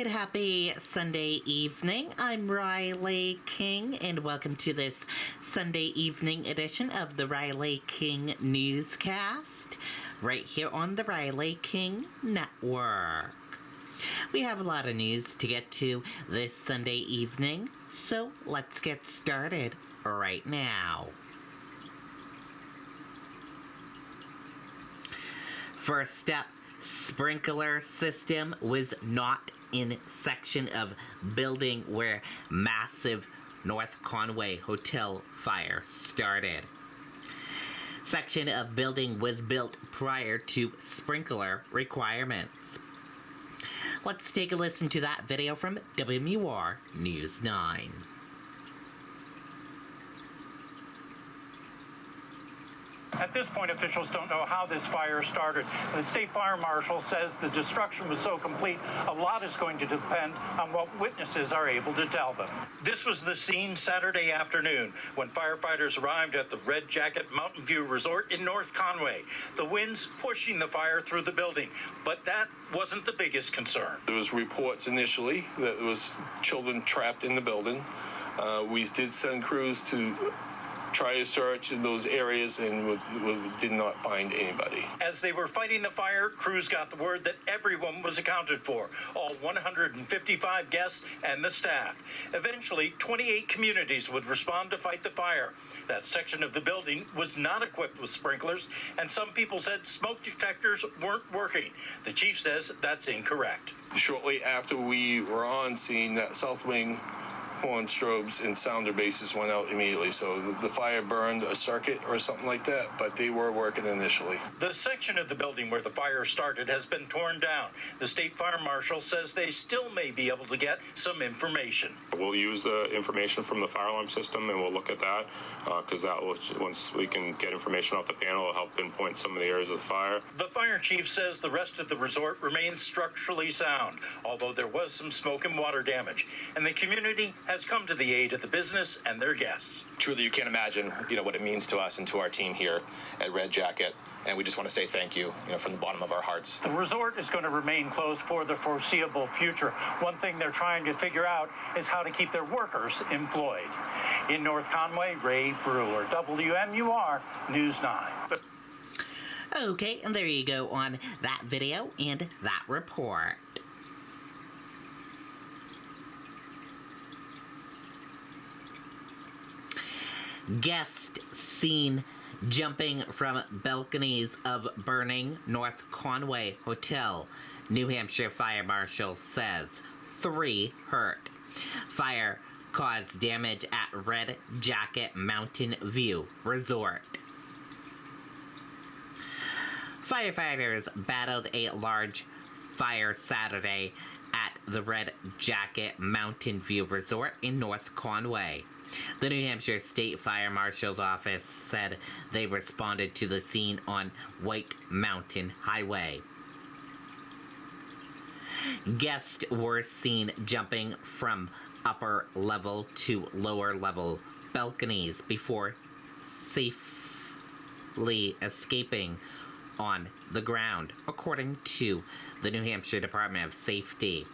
Good, happy Sunday evening. I'm Riley King, and welcome to this Sunday evening edition of the Riley King Newscast, right here on the Riley King Network. We have a lot of news to get to this Sunday evening, so let's get started right now. First up, sprinkler system was not in section of building where massive North Conway hotel fire started. Section of building was built prior to sprinkler requirements. Let's take a listen to that video from WMUR News 9. At this point, officials don't know how this fire started. The state fire marshal says the destruction was so complete, a lot is going to depend on what witnesses are able to tell them. This was the scene Saturday afternoon when firefighters arrived at the Red Jacket Mountain View Resort in North Conway. The winds pushing the fire through the building, but that wasn't the biggest concern. There was reports initially that there was children trapped in the building. We did send crews to try to search in those areas and did not find anybody. As they were fighting the fire, crews got the word that everyone was accounted for, all 155 guests and the staff. Eventually, 28 communities would respond to fight the fire. That section of the building was not equipped with sprinklers, and some people said smoke detectors weren't working. The chief says that's incorrect. Shortly after we were on scene, that south wing horn strobes and sounder bases went out immediately, so the fire burned a circuit or something like that, but they were working initially. The section of the building where the fire started has been torn down. The state fire marshal says they still may be able to get some information. We'll use the information from the fire alarm system and we'll look at that because that will, once we can get information off the panel, it'll help pinpoint some of the areas of the fire. The fire chief says the rest of the resort remains structurally sound, although there was some smoke and water damage, and the community has come to the aid of the business and their guests. Truly, you can't imagine, what it means to us and to our team here at Red Jacket, and we just want to say thank you, from the bottom of our hearts. The resort is going to remain closed for the foreseeable future. One thing they're trying to figure out is how to keep their workers employed. In North Conway, Ray Brewer, WMUR News 9. Okay, and there you go on that video and that report. Guest seen jumping from balconies of burning North Conway Hotel. New Hampshire Fire Marshal says 3 hurt. Fire caused damage at Red Jacket Mountain View Resort. Firefighters battled a large fire Saturday at the Red Jacket Mountain View Resort in North Conway. The New Hampshire State Fire Marshal's office said they responded to the scene on White Mountain Highway. Guests were seen jumping from upper level to lower level balconies before safely escaping on the ground, according to the New Hampshire Department of Safety.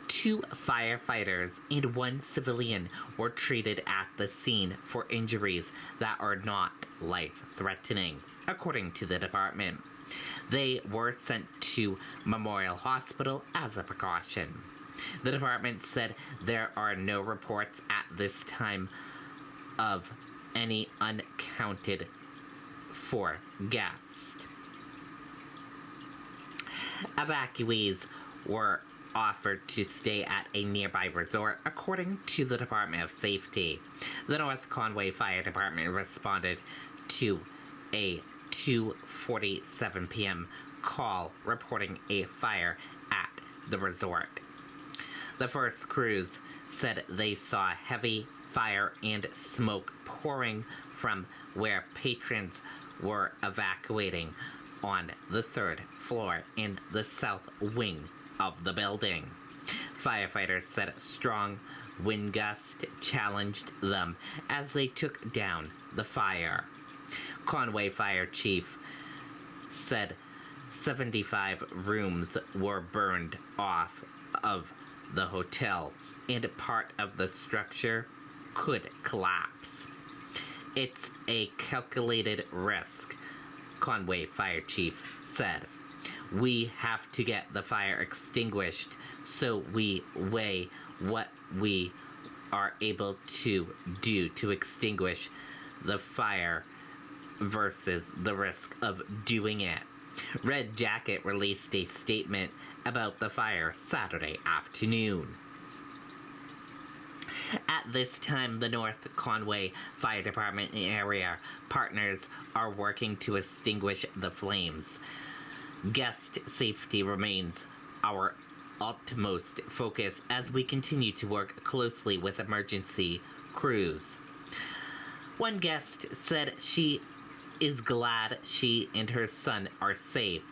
2 firefighters and 1 civilian were treated at the scene for injuries that are not life-threatening, according to the department. They were sent to Memorial Hospital as a precaution. The department said there are no reports at this time of any unaccounted for guests. Evacuees were offered to stay at a nearby resort, according to the Department of Safety. The North Conway Fire Department responded to a 2:47 p.m. call reporting a fire at the resort. The first crews said they saw heavy fire and smoke pouring from where patrons were evacuating on the 3rd floor in the south wing of the building. Firefighters said strong wind gusts challenged them as they took down the fire. Conway Fire Chief said 75 rooms were burned off of the hotel, and part of the structure could collapse. It's a calculated risk, Conway Fire Chief said. We have to get the fire extinguished, so we weigh what we are able to do to extinguish the fire versus the risk of doing it. Red Jacket released a statement about the fire Saturday afternoon. At this time, the North Conway Fire Department and area partners are working to extinguish the flames. Guest safety remains our utmost focus as we continue to work closely with emergency crews. One guest said she is glad she and her son are safe.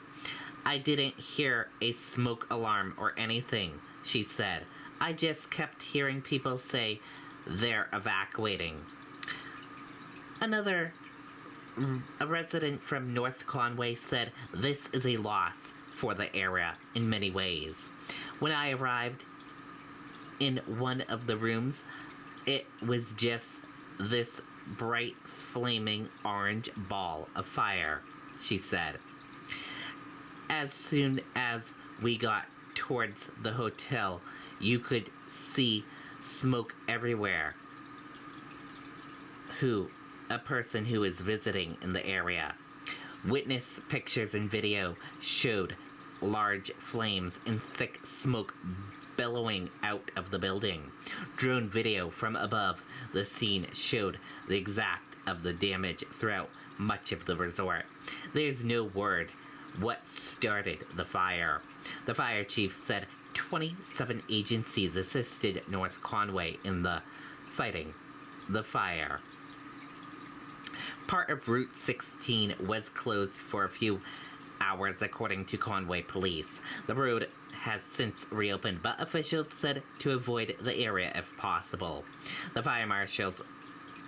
I didn't hear a smoke alarm or anything, she said. I just kept hearing people say they're evacuating. A resident from North Conway said this is a loss for the area in many ways. When I arrived in one of the rooms, it was just this bright flaming orange ball of fire, she said. As soon as we got towards the hotel, you could see smoke everywhere. A person who is visiting in the area. Witness pictures and video showed large flames and thick smoke billowing out of the building. Drone video from above the scene showed the exact of the damage throughout much of the resort. There's no word what started the fire. The fire chief said 27 agencies assisted North Conway in the fighting the fire. Part of Route 16 was closed for a few hours, according to Conway police. The road has since reopened, but officials said to avoid the area if possible. The fire marshal's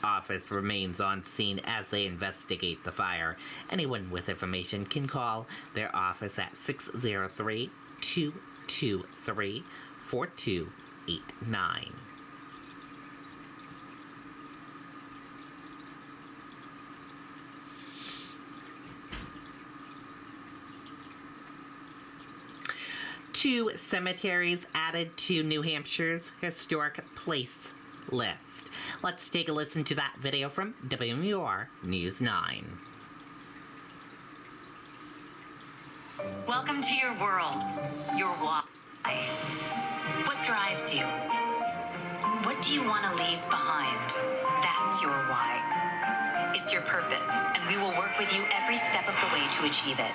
office remains on scene as they investigate the fire. Anyone with information can call their office at 603-223-4289. Two cemeteries added to New Hampshire's historic place list. Let's take a listen to that video from WMUR News 9. Welcome to your world, your why. What drives you? What do you want to leave behind? That's your why. It's your purpose, and we will work with you every step of the way to achieve it.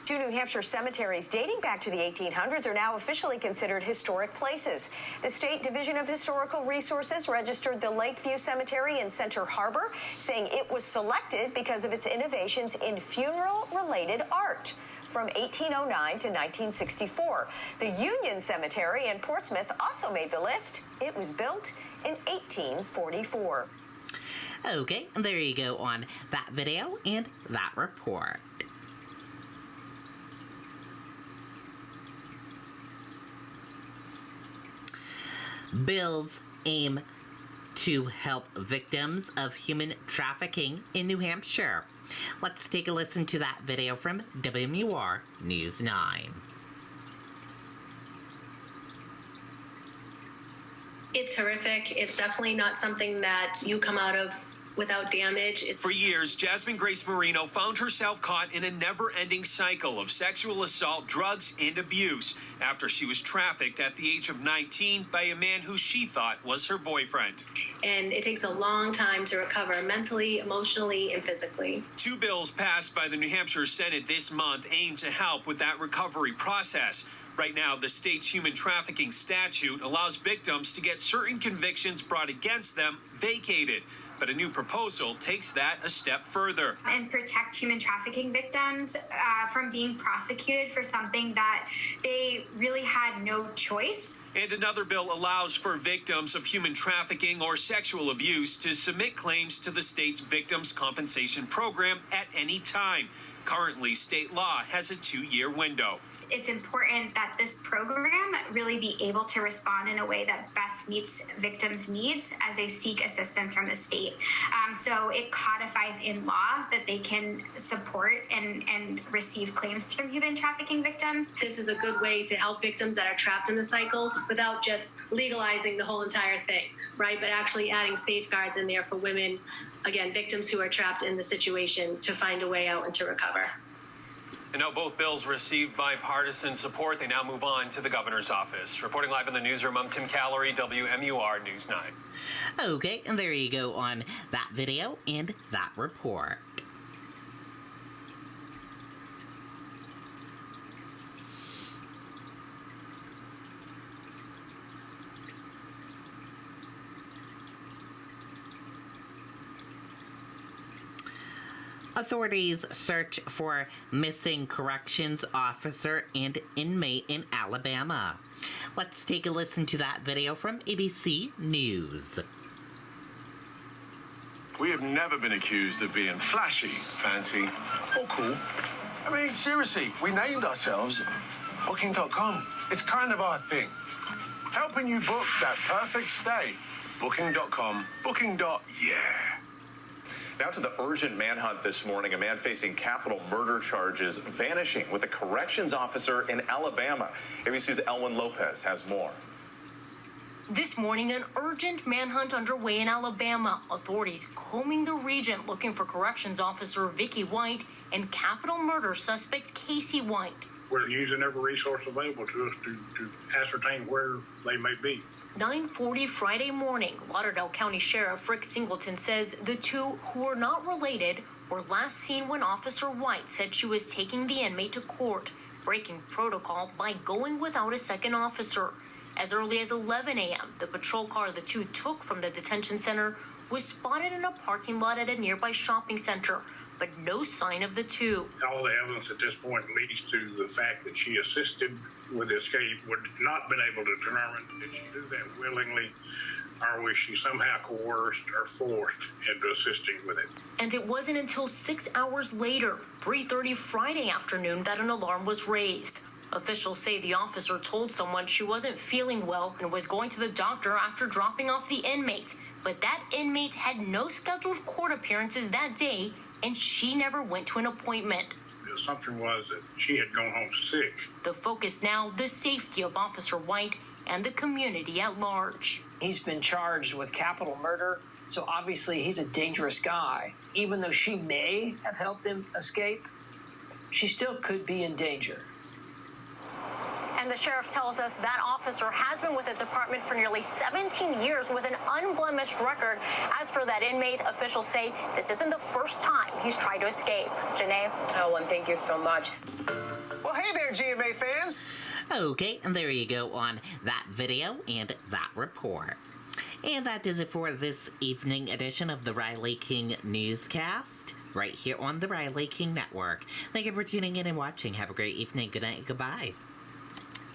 Two New Hampshire cemeteries dating back to the 1800s are now officially considered historic places. The State Division of Historical Resources registered the Lakeview Cemetery in Center Harbor, saying it was selected because of its innovations in funeral-related art from 1809 to 1964. The Union Cemetery in Portsmouth also made the list. It was built in 1844. Okay, there you go on that video and that report. Bills aim to help victims of human trafficking in New Hampshire. Let's take a listen to that video from WMUR News 9. It's horrific. It's definitely not something that you come out of without damage. For years, Jasmine Grace Marino found herself caught in a never-ending cycle of sexual assault, drugs, and abuse after she was trafficked at the age of 19 by a man who she thought was her boyfriend. And it takes a long time to recover mentally, emotionally, and physically. Two bills passed by the New Hampshire Senate this month aim to help with that recovery process. Right now, the state's human trafficking statute allows victims to get certain convictions brought against them vacated. But a new proposal takes that a step further. And protect human trafficking victims from being prosecuted for something that they really had no choice. And another bill allows for victims of human trafficking or sexual abuse to submit claims to the state's Victims Compensation Program at any time. Currently, state law has a 2-year window. it's important that this program really be able to respond in a way that best meets victims' needs as they seek assistance from the state. So it codifies in law that they can support and receive claims from human trafficking victims. This is a good way to help victims that are trapped in the cycle without just legalizing the whole entire thing, right? But actually adding safeguards in there for women, again, victims who are trapped in the situation, to find a way out and to recover. And now both bills received bipartisan support. They now move on to the governor's office. Reporting live in the newsroom, I'm Tim Callery, WMUR News 9. Okay, and there you go on that video and that report. Authorities search for missing corrections officer and inmate in Alabama. Let's take a listen to that video from ABC News. We have never been accused of being flashy, fancy, or cool. I mean, seriously, we named ourselves Booking.com. It's kind of our thing. Helping you book that perfect stay. Booking.com. Booking.yeah. Now to the urgent manhunt this morning. A man facing capital murder charges vanishing with a corrections officer in Alabama. ABC's Elwin Lopez has more. This morning, an urgent manhunt underway in Alabama. Authorities combing the region looking for corrections officer Vicky White and capital murder suspect Casey White. We're using every resource available to us to ascertain where they may be. 9:40 Friday morning, Lauderdale County Sheriff Rick Singleton says the two, who are not related, were last seen when Officer White said she was taking the inmate to court, breaking protocol by going without a second officer. As early as 11 a.m., the patrol car the two took from the detention center was spotted in a parking lot at a nearby shopping center, but no sign of the two. All the evidence at this point leads to the fact that she assisted with the escape. We've not been able to determine, did she do that willingly, or was she somehow coerced or forced into assisting with it? And it wasn't until 6 hours later, 3:30 Friday afternoon, that an alarm was raised. Officials say the officer told someone she wasn't feeling well and was going to the doctor after dropping off the inmate. But that inmate had no scheduled court appearances that day, and she never went to an appointment. The assumption was that she had gone home sick. The focus now, the safety of Officer White and the community at large. He's been charged with capital murder, so obviously he's a dangerous guy. Even though she may have helped him escape, she still could be in danger. And the sheriff tells us that officer has been with the department for nearly 17 years with an unblemished record. As for that inmate, officials say this isn't the first time he's tried to escape. Janae? Ellen, thank you so much. Well, hey there, GMA fans. Okay, and there you go on that video and that report. And that does it for this evening edition of the Riley King Newscast, right here on the Riley King Network. Thank you for tuning in and watching. Have a great evening. Good night. Goodbye.